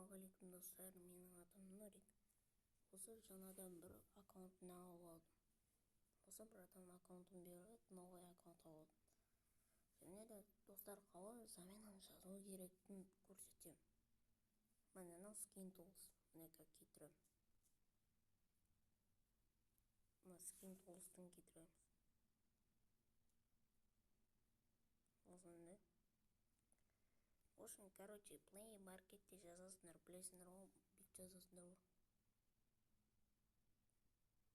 Ассалаумағалейкум достар, менің атым Нурик. Осы жаңадан бір аккаунтын алып алдым. Осы бір адам аккаунтын беріп, новый аккаунт алып алдым. Және де достар, қалай заменаны жазу керектігін көрсетемін. Міне мынау скин тулс, міне как кетіремін. Мына скин тулстың кетіреміз. Осындай. В общем, короче, Play Market'те жазасыңдар, білесіңдер ғой, бүйтіп жазасыңдар ғой.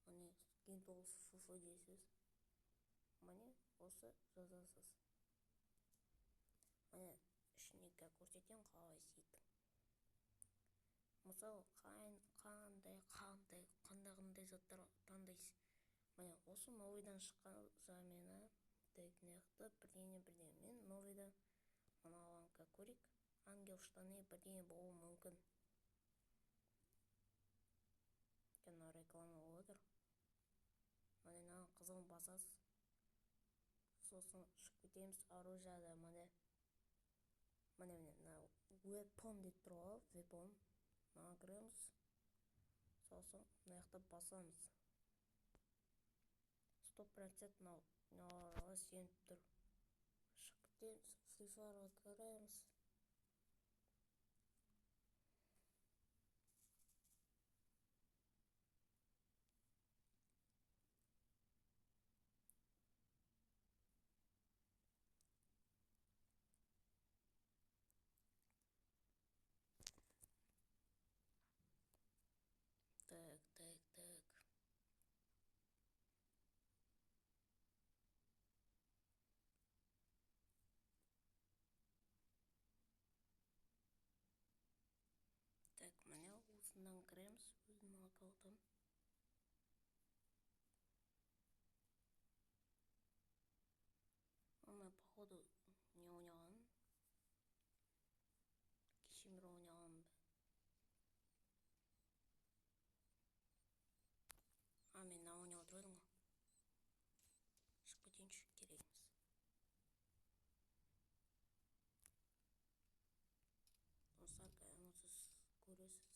Міне скин тулс фуфу дейсіз. Міне осы жазасыз. Міне ішіне көрсетемін, қалай істейтін. Мысалы, қандай заттар таңдайсыз. Міне осы новыйдан шыққан замена тегнеқті бірдеңе. Мен новыйдан мұны алам, как көрейік. Ангел штаны бірдеңе болуы мүмкін. Мына реклама отыр. Міне қызыл басасыз. Сосын шығып кетеміз оружияда. Міне weapon деп тұр ғой, weapon. Мына кіреміз. Сосын мына басамыз. 100% мыналарға сеніп тұр. Шығып кетеміз, цифрға кіреміз. Так. Так, міне осындан кіреміз, өзінің аккаунтын. Мен походу не ойнаған. Кешен бір ойнаған. Мен ойнап отыр едім ғой. Шығып кетейінші, керегіміз. Достар, сіз көресіз.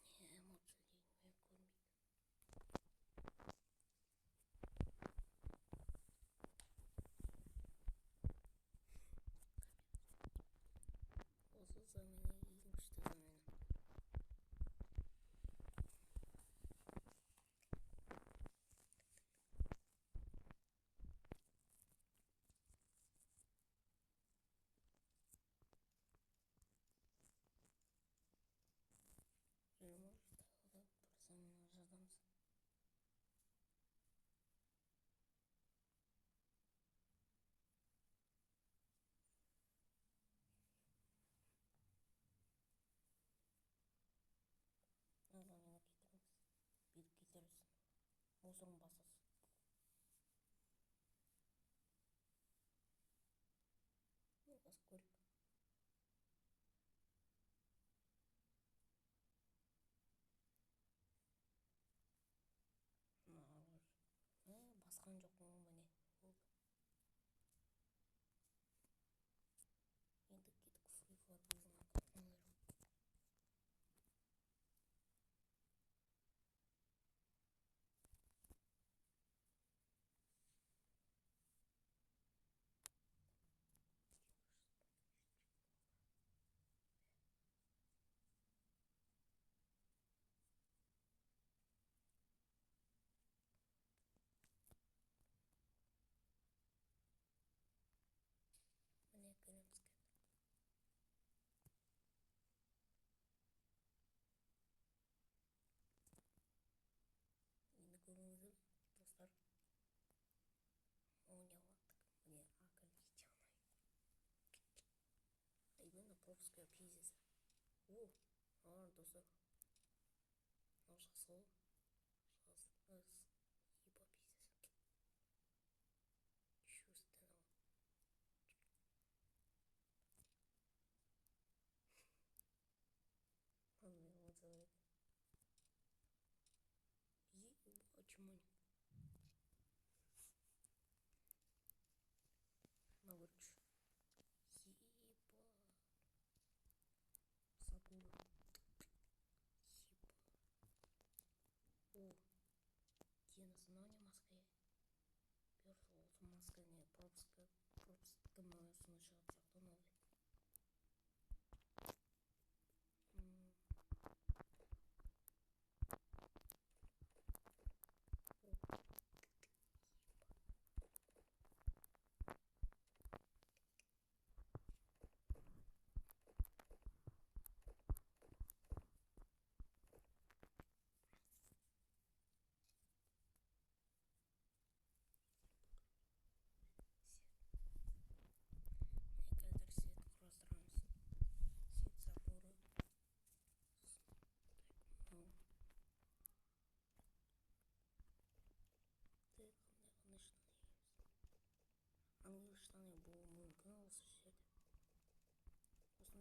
Эмоция дейін мен көрмейді. Осы замена ең күшті замена. Может, тағы бір замена жазамыз. Замена кетіреміз. Бүйтіп кетерсің. Мусорын басасыз. Бас көрік. Басқан жоқпын, міне болды. Енді кетік Free Fire өзің аккаунтын алырым. Міне көреміз қазір. Енді көріңіздер, достар. Ойнап аттық. Міне ақыл ете алмай. Мені пропускай пиздец. Достар. Жасы еба пиздец. Чувственно. Вот это. Еба, чему?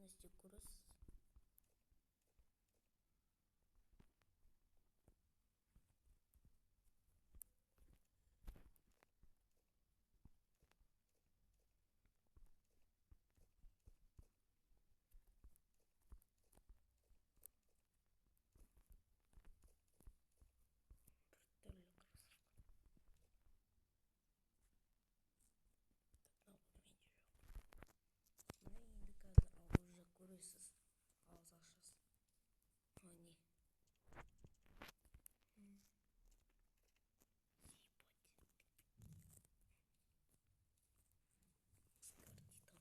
оны істеп көресіз. Біртүрлі красотка. Міне енді қазір уже көресіз. Ауыз ашасыз. Міне. Скартитон.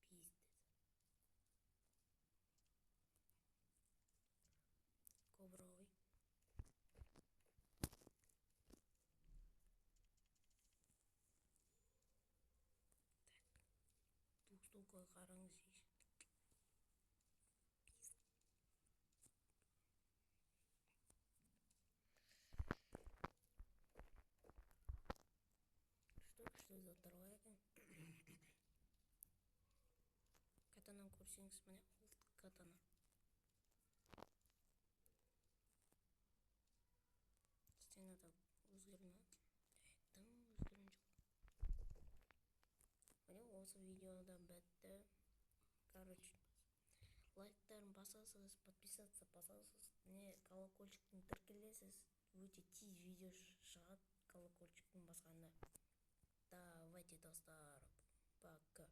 Пиздец. Ковровый. Стулға қараңыз еш. Что заттар бар екен. Катананы көрсеңіз, міне катана. Стенада өзгерген жоқ. Міне осы видеодан бітті. Короче, лайктарын басасыз, подписаться басасыз, не колокольчиктен тіркелесіз. Өте тез видео шығады колокольчиктен басқанда. Давайте, достар, пока.